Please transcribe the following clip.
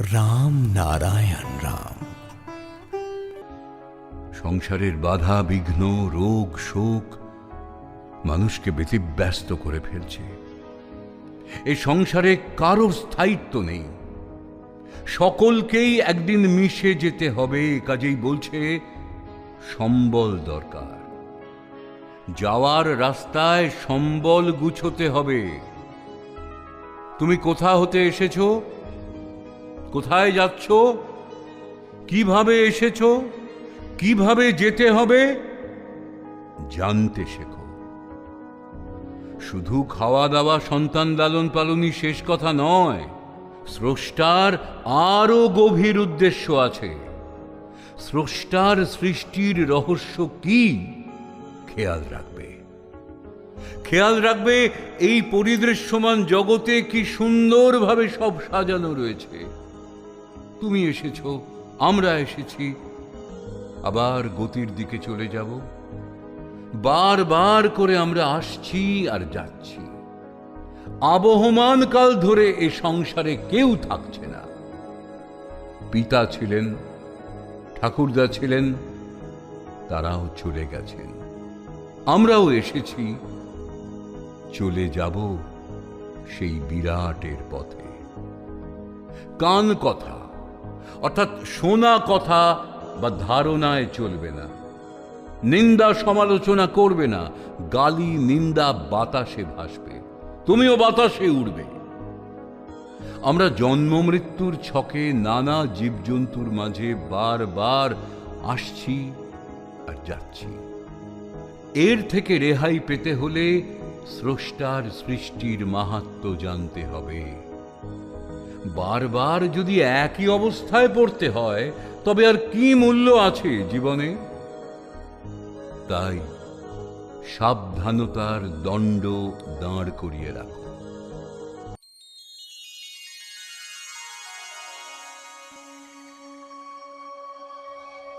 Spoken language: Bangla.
রাম নারায়ণ রাম। সংসারের বাধা বিঘ্ন, রোগ শোক মানুষকে ব্যতিব্যস্ত করে ফেলছে। এই সংসারে কারোর স্থায়িত্ব নেই, সকলকেই একদিন মিশে যেতে হবে। কাজেই বলছে সম্বল দরকার, যাওয়ার রাস্তায় সম্বল গুছোতে হবে। তুমি কোথা হতে এসেছো, কোথায় যাচ্ছ, কিভাবে এসেছো, কিভাবে যেতে হবে জানতে শেখো। শুধু খাওয়া দাওয়া, সন্তান লালন পালনই শেষ কথা নয়। স্রষ্টার আরো গভীর উদ্দেশ্য আছে। স্রষ্টার সৃষ্টির রহস্য কি খেয়াল রাখবে। খেয়াল রাখবে এই পরিদৃশ্যমান জগতে কি সুন্দরভাবে সব সাজানো রয়েছে। তুমি এসেছো, আমরা এসেছি, আবার গতির দিকে চলে যাব। বারবার করে আমরা আসছি আর যাচ্ছি। আবহমান কাল ধরে এ সংসারে কেউ থাকছে না। পিতা ছিলেন, ঠাকুরদা ছিলেন, তারাও চলে গেছেন। আমরাও এসেছি, চলে যাব সেই বিরাটের পথে। কান কথা অর্থাৎ শোনা কথা বা ধারণায় চলবে না। নিন্দা সমালোচনা করবে না। গালি নিন্দা বাতাসে ভাসবে, তুমিও বাতাসে উড়বে। আমরা জন্ম মৃত্যুর ছকে নানা জীবজন্তুর মাঝে বারবার আসছি আর যাচ্ছি। এর থেকে রেহাই পেতে হলে স্রষ্টার সৃষ্টির মাহাত্ম্য জানতে হবে। বারবার যদি একই অবস্থায় পড়তে হয় তবে আর কি মূল্য আছে জীবনে? তাই সাবধানতার দণ্ড দাঁড় করিয়ে রাখো।